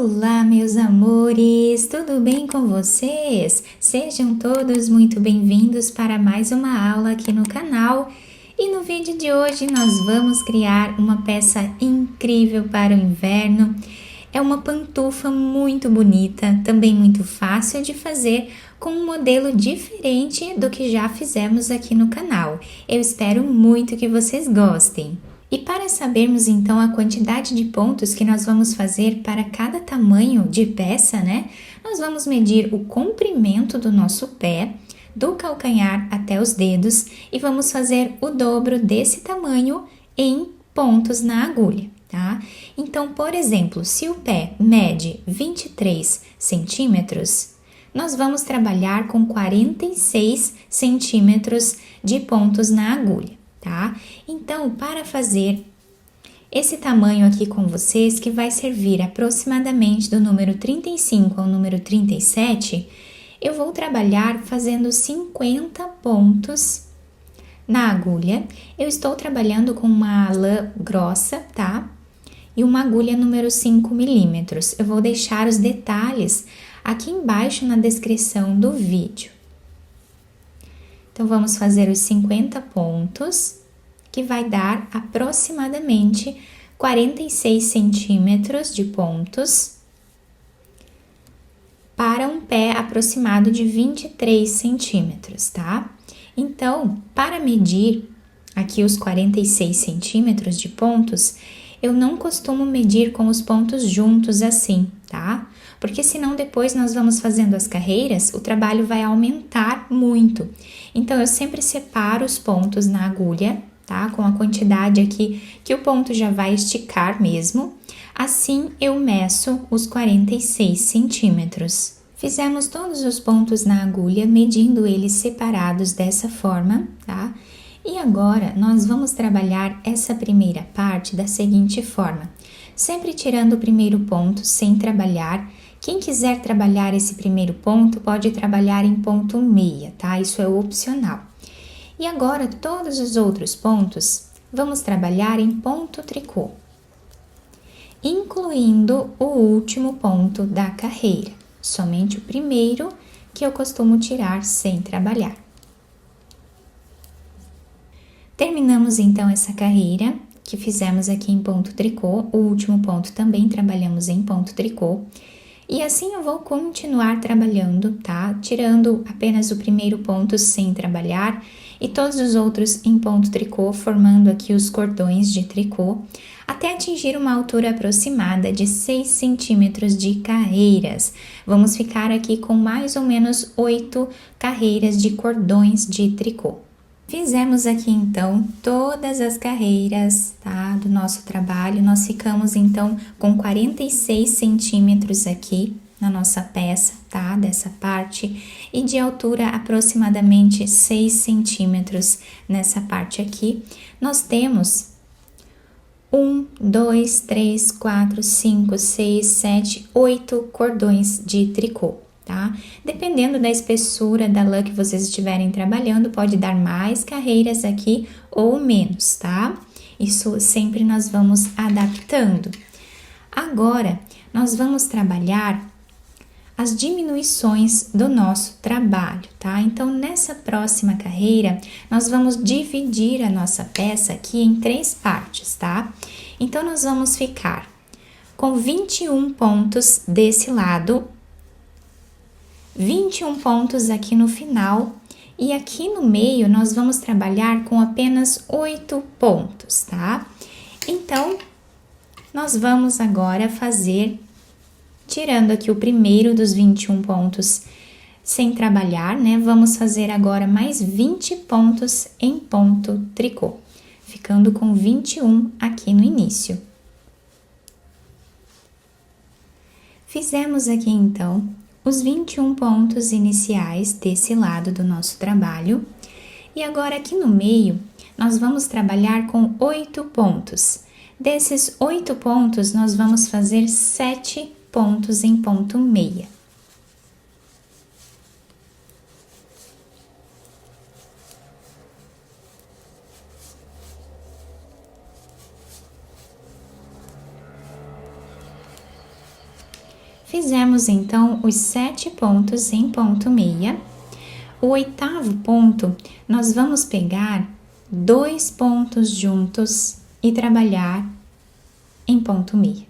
Olá, meus amores, tudo bem com vocês? Sejam todos muito bem-vindos para mais uma aula aqui no canal. E no vídeo de hoje nós vamos criar uma peça incrível para o inverno. É uma pantufa muito bonita, também muito fácil de fazer, com um modelo diferente do que já fizemos aqui no canal. Eu espero muito que vocês gostem. E para sabermos então a quantidade de pontos que nós vamos fazer para cada tamanho de peça, né? Nós vamos medir o comprimento do nosso pé, do calcanhar até os dedos, e vamos fazer o dobro desse tamanho em pontos na agulha, tá? Então, por exemplo, se o pé mede 23 centímetros, nós vamos trabalhar com 46 centímetros de pontos na agulha. Tá? Então, para fazer esse tamanho aqui com vocês, que vai servir aproximadamente do número 35 ao número 37, eu vou trabalhar fazendo 50 pontos na agulha. Eu estou trabalhando com uma lã grossa, tá? E uma agulha número 5 milímetros. Eu vou deixar os detalhes aqui embaixo na descrição do vídeo. Então, vamos fazer os 50 pontos, que vai dar aproximadamente 46 centímetros de pontos para um pé aproximado de 23 centímetros, tá? Então, para medir aqui os 46 centímetros de pontos, eu não costumo medir com os pontos juntos assim, tá? Porque senão depois nós vamos fazendo as carreiras, o trabalho vai aumentar muito. Então, eu sempre separo os pontos na agulha, tá? Com a quantidade aqui que o ponto já vai esticar mesmo. Assim, eu meço os 46 centímetros. Fizemos todos os pontos na agulha, medindo eles separados dessa forma, tá? E agora, nós vamos trabalhar essa primeira parte da seguinte forma. Sempre tirando o primeiro ponto sem trabalhar. Quem quiser trabalhar esse primeiro ponto, pode trabalhar em ponto meia, tá? Isso é opcional. E agora, todos os outros pontos, vamos trabalhar em ponto tricô, incluindo o último ponto da carreira, somente o primeiro que eu costumo tirar sem trabalhar. Terminamos então essa carreira que fizemos aqui em ponto tricô, o último ponto também trabalhamos em ponto tricô. E assim eu vou continuar trabalhando, tá? Tirando apenas o primeiro ponto sem trabalhar e todos os outros em ponto tricô, formando aqui os cordões de tricô, até atingir uma altura aproximada de 6 centímetros de carreiras. Vamos ficar aqui com mais ou menos 8 carreiras de cordões de tricô. Fizemos aqui então todas as carreiras, tá, do nosso trabalho. Nós ficamos então com 46 centímetros aqui na nossa peça, tá, dessa parte, e de altura aproximadamente 6 centímetros nessa parte aqui. Nós temos 1, 2, 3, 4, 5, 6, 7, 8 cordões de tricô. Tá? Dependendo da espessura da lã que vocês estiverem trabalhando, pode dar mais carreiras aqui ou menos, tá? Isso sempre nós vamos adaptando. Agora, nós vamos trabalhar as diminuições do nosso trabalho, tá? Então, nessa próxima carreira, nós vamos dividir a nossa peça aqui em 3 partes, tá? Então, nós vamos ficar com 21 pontos desse lado, 21 pontos aqui no final, e aqui no meio nós vamos trabalhar com apenas 8 pontos, tá? Então, nós vamos agora fazer, tirando aqui o primeiro dos 21 pontos sem trabalhar, né? Vamos fazer agora mais 20 pontos em ponto tricô, ficando com 21 aqui no início. Fizemos aqui então os 21 pontos iniciais desse lado do nosso trabalho. E agora aqui no meio, nós vamos trabalhar com 8 pontos. Desses 8 pontos, nós vamos fazer 7 pontos em ponto meia. Fizemos então os 7 pontos em ponto meia. O 8º ponto, nós vamos pegar 2 pontos juntos e trabalhar em ponto meia.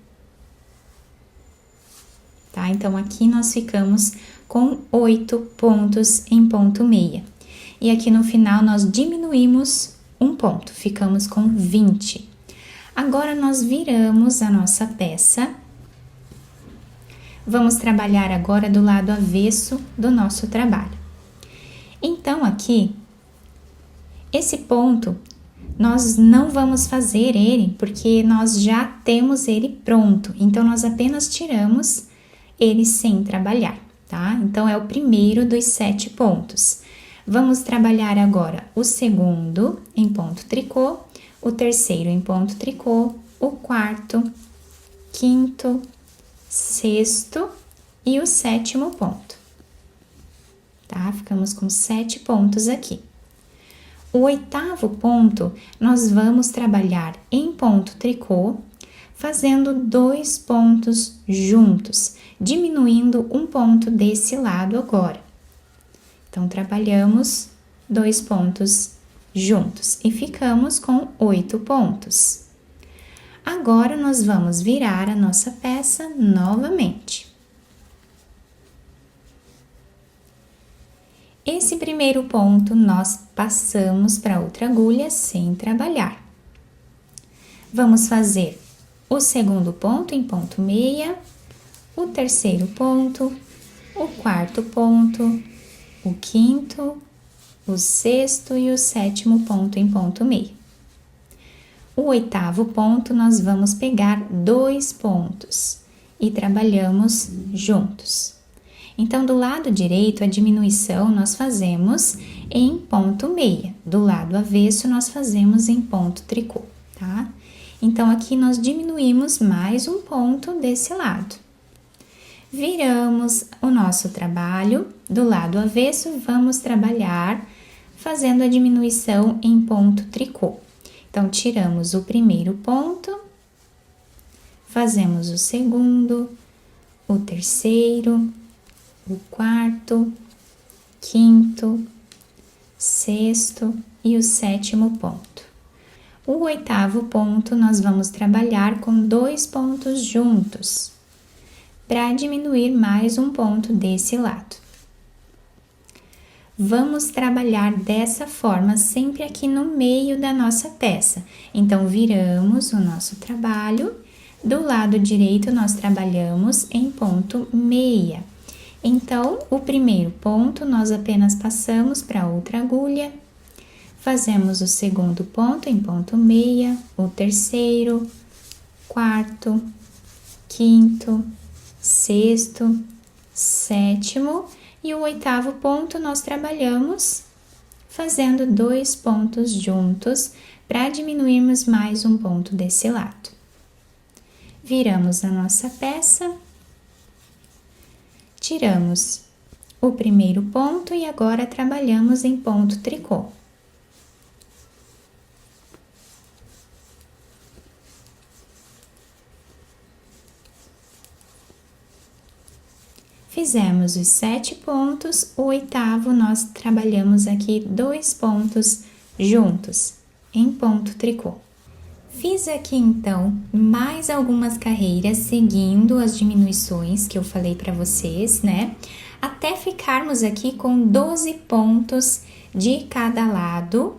Tá? Então, aqui nós ficamos com 8 pontos em ponto meia. E aqui no final nós diminuímos um ponto, ficamos com 20. Agora, nós viramos a nossa peça. Vamos trabalhar agora do lado avesso do nosso trabalho. Então, aqui, esse ponto, nós não vamos fazer ele, porque nós já temos ele pronto. Então, nós apenas tiramos ele sem trabalhar, tá? Então, é o primeiro dos 7 pontos. Vamos trabalhar agora o segundo em ponto tricô, o terceiro em ponto tricô, o quarto, quinto, sexto e o 7º ponto. Tá? Ficamos com 7 pontos aqui. O 8º ponto, nós vamos trabalhar em ponto tricô, fazendo 2 pontos juntos, diminuindo um ponto desse lado agora. Então, trabalhamos 2 pontos juntos e ficamos com 8 pontos. Agora, nós vamos virar a nossa peça novamente. Esse primeiro ponto, nós passamos para outra agulha sem trabalhar. Vamos fazer o segundo ponto em ponto meia, o terceiro ponto, o quarto ponto, o quinto, o sexto e o 7º ponto em ponto meia. O 8º ponto, nós vamos pegar 2 pontos e trabalhamos juntos. Então, do lado direito, a diminuição nós fazemos em ponto meia. Do lado avesso, nós fazemos em ponto tricô, tá? Então, aqui nós diminuímos mais um ponto desse lado. Viramos o nosso trabalho. Do lado avesso, vamos trabalhar fazendo a diminuição em ponto tricô. Então, tiramos o primeiro ponto, fazemos o segundo, o terceiro, o quarto, quinto, sexto e o 7º ponto. O 8º ponto, nós vamos trabalhar com 2 pontos juntos, para diminuir mais um ponto desse lado. Vamos trabalhar dessa forma, sempre aqui no meio da nossa peça. Então, viramos o nosso trabalho, do lado direito nós trabalhamos em ponto meia. Então, o primeiro ponto, nós apenas passamos para outra agulha, fazemos o segundo ponto em ponto meia, o terceiro, quarto, quinto, sexto, 7º e o 8º ponto nós trabalhamos fazendo 2 pontos juntos para diminuirmos mais um ponto desse lado. Viramos a nossa peça. Tiramos o primeiro ponto e agora trabalhamos em ponto tricô. Fizemos os 7 pontos, o 8º nós trabalhamos aqui 2 pontos juntos, em ponto tricô. Fiz aqui então mais algumas carreiras seguindo as diminuições que eu falei para vocês, né? Até ficarmos aqui com 12 pontos de cada lado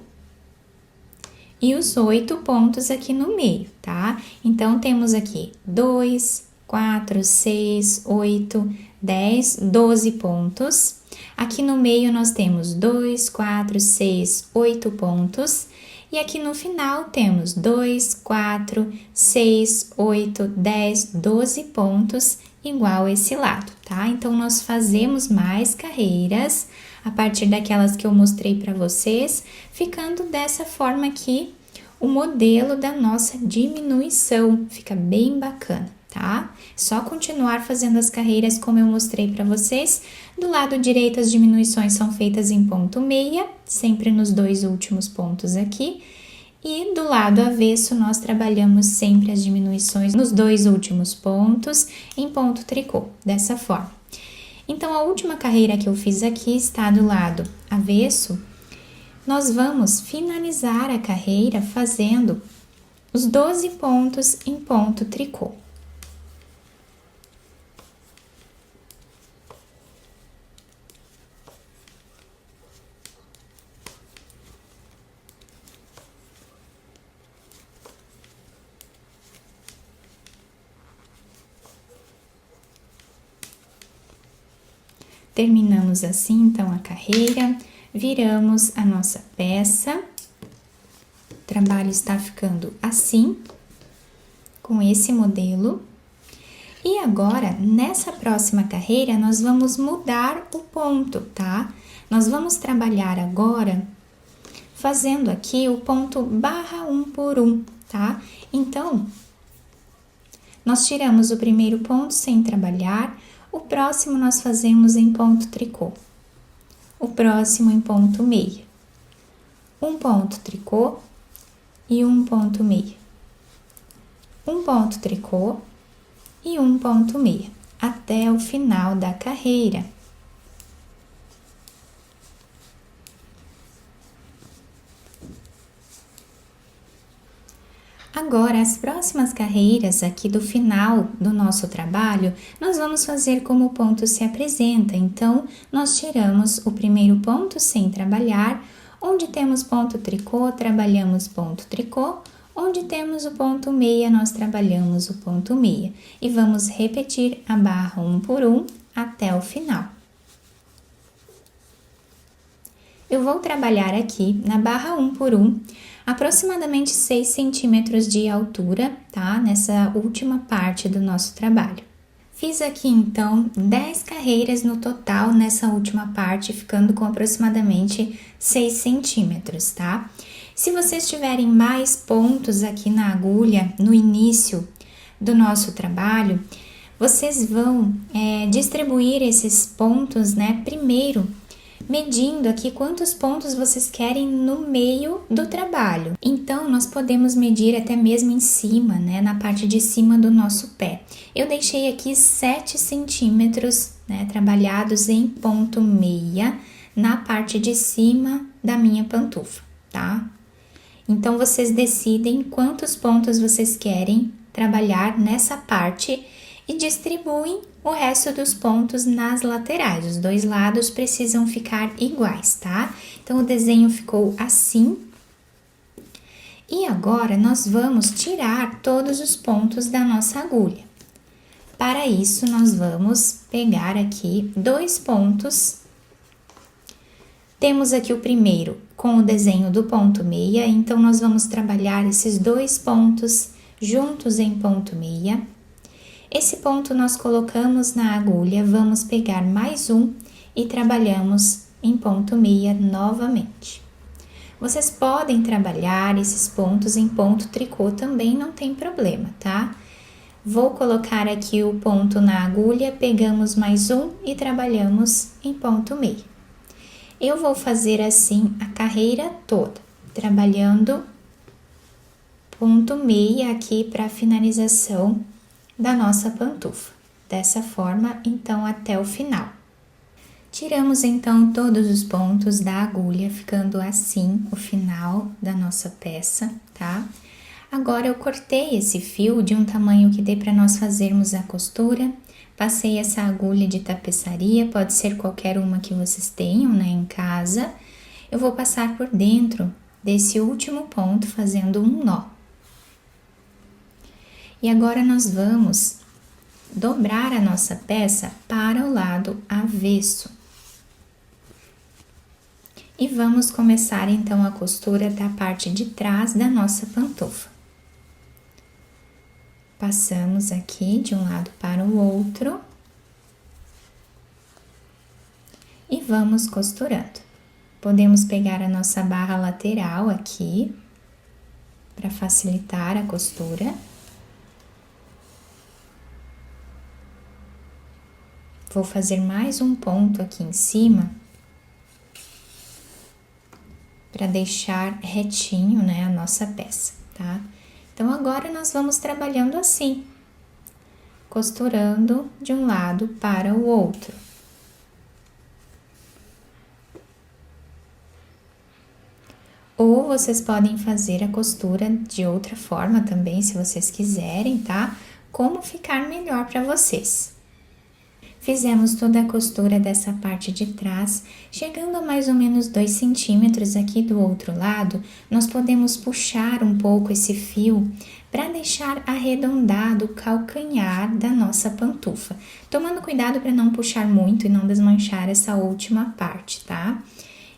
e os 8 pontos aqui no meio, tá? Então, temos aqui 2, 4, 6, 8, 10, 12 pontos. Aqui no meio nós temos 2, 4, 6, 8 pontos. E aqui no final temos 2, 4, 6, 8, 10, 12 pontos, igual esse lado, tá? Então, nós fazemos mais carreiras a partir daquelas que eu mostrei para vocês, ficando dessa forma aqui o modelo da nossa diminuição. Fica bem bacana, tá? Só continuar fazendo as carreiras como eu mostrei para vocês. Do lado direito, as diminuições são feitas em ponto meia, sempre nos 2 últimos pontos aqui. E do lado avesso, nós trabalhamos sempre as diminuições nos 2 últimos pontos em ponto tricô, dessa forma. Então, a última carreira que eu fiz aqui está do lado avesso. Nós vamos finalizar a carreira fazendo os 12 pontos em ponto tricô. Terminamos assim, então, a carreira, viramos a nossa peça. O trabalho está ficando assim, com esse modelo. E agora, nessa próxima carreira, nós vamos mudar o ponto, tá? Nós vamos trabalhar agora fazendo aqui o ponto barra 1 por 1, tá? Então, nós tiramos o primeiro ponto sem trabalhar. O próximo nós fazemos em ponto tricô, o próximo em ponto meia, um ponto tricô e um ponto meia, um ponto tricô e um ponto meia, até o final da carreira. Agora, as próximas carreiras aqui do final do nosso trabalho, nós vamos fazer como o ponto se apresenta. Então, nós tiramos o primeiro ponto sem trabalhar, onde temos ponto tricô, trabalhamos ponto tricô, onde temos o ponto meia, nós trabalhamos o ponto meia. E vamos repetir a barra 1 por 1 até o final. Eu vou trabalhar aqui na barra 1 por 1, aproximadamente 6 centímetros de altura, tá? Nessa última parte do nosso trabalho. Fiz aqui, então, 10 carreiras no total nessa última parte, ficando com aproximadamente 6 centímetros, tá? Se vocês tiverem mais pontos aqui na agulha, no início do nosso trabalho, vocês vão distribuir esses pontos, né, primeiro, medindo aqui quantos pontos vocês querem no meio do trabalho. Então, nós podemos medir até mesmo em cima, né, na parte de cima do nosso pé. Eu deixei aqui 7 centímetros, né, trabalhados em ponto meia na parte de cima da minha pantufa, tá? Então, vocês decidem quantos pontos vocês querem trabalhar nessa parte e distribuem o resto dos pontos nas laterais. Os dois lados precisam ficar iguais, tá? Então, o desenho ficou assim. E agora, nós vamos tirar todos os pontos da nossa agulha. Para isso, nós vamos pegar aqui 2 pontos. Temos aqui o primeiro com o desenho do ponto meia, então, nós vamos trabalhar esses 2 pontos juntos em ponto meia. Esse ponto nós colocamos na agulha, vamos pegar mais um e trabalhamos em ponto meia novamente. Vocês podem trabalhar esses pontos em ponto tricô também, não tem problema, tá? Vou colocar aqui o ponto na agulha, pegamos mais um e trabalhamos em ponto meia. Eu vou fazer assim a carreira toda, trabalhando ponto meia aqui para finalização da nossa pantufa. Dessa forma, então, até o final. Tiramos, então, todos os pontos da agulha, ficando assim o final da nossa peça, tá? Agora, eu cortei esse fio de um tamanho que dê para nós fazermos a costura. Passei essa agulha de tapeçaria, pode ser qualquer uma que vocês tenham, né, em casa. Eu vou passar por dentro desse último ponto, fazendo um nó. E agora, nós vamos dobrar a nossa peça para o lado avesso. E vamos começar, então, a costura da parte de trás da nossa pantufa. Passamos aqui de um lado para o outro. E vamos costurando. Podemos pegar a nossa barra lateral aqui, para facilitar a costura. Vou fazer mais um ponto aqui em cima, para deixar retinho, né, a nossa peça, tá? Então, agora nós vamos trabalhando assim, costurando de um lado para o outro. Ou vocês podem fazer a costura de outra forma também, se vocês quiserem, tá? Como ficar melhor para vocês. Fizemos toda a costura dessa parte de trás, chegando a mais ou menos 2 centímetros aqui do outro lado, nós podemos puxar um pouco esse fio para deixar arredondado o calcanhar da nossa pantufa, tomando cuidado para não puxar muito e não desmanchar essa última parte, tá?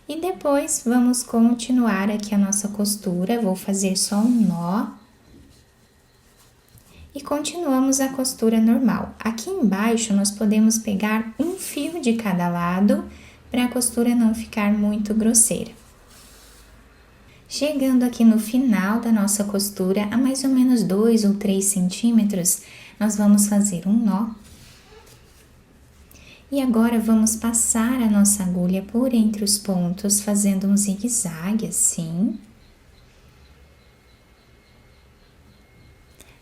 E depois vamos continuar aqui a nossa costura, vou fazer só um nó. E continuamos a costura normal. Aqui embaixo nós podemos pegar um fio de cada lado para a costura não ficar muito grosseira. Chegando aqui no final da nossa costura, a mais ou menos 2 ou 3 centímetros, nós vamos fazer um nó. E agora vamos passar a nossa agulha por entre os pontos, fazendo um zigue-zague assim.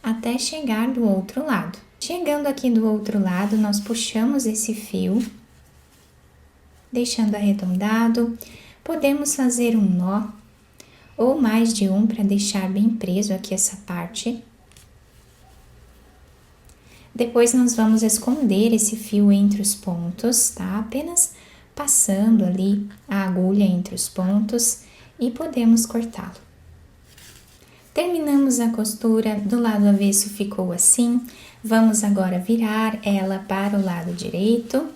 Até chegar do outro lado. Chegando aqui do outro lado, nós puxamos esse fio, deixando arredondado. Podemos fazer um nó, ou mais de um, para deixar bem preso aqui essa parte. Depois, nós vamos esconder esse fio entre os pontos, tá? Apenas passando ali a agulha entre os pontos e podemos cortá-lo. Terminamos a costura, do lado avesso ficou assim, vamos agora virar ela para o lado direito.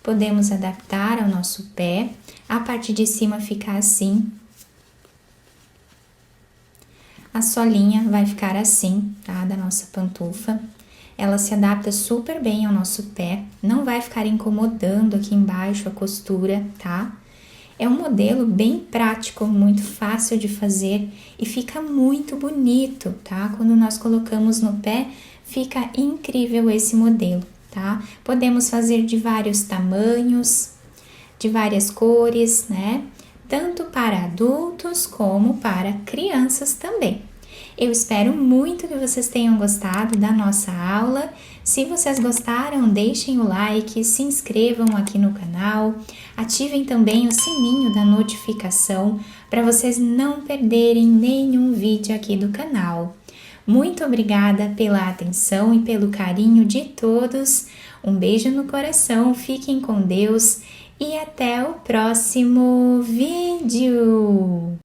Podemos adaptar ao nosso pé, a parte de cima ficar assim. A solinha vai ficar assim, tá? Da nossa pantufa. Ela se adapta super bem ao nosso pé, não vai ficar incomodando aqui embaixo a costura, tá? É um modelo bem prático, muito fácil de fazer e fica muito bonito, tá? Quando nós colocamos no pé, fica incrível esse modelo, tá? Podemos fazer de vários tamanhos, de várias cores, né? Tanto para adultos como para crianças também. Eu espero muito que vocês tenham gostado da nossa aula. Se vocês gostaram, deixem o like, se inscrevam aqui no canal, ativem também o sininho da notificação para vocês não perderem nenhum vídeo aqui do canal. Muito obrigada pela atenção e pelo carinho de todos. Um beijo no coração, fiquem com Deus e até o próximo vídeo!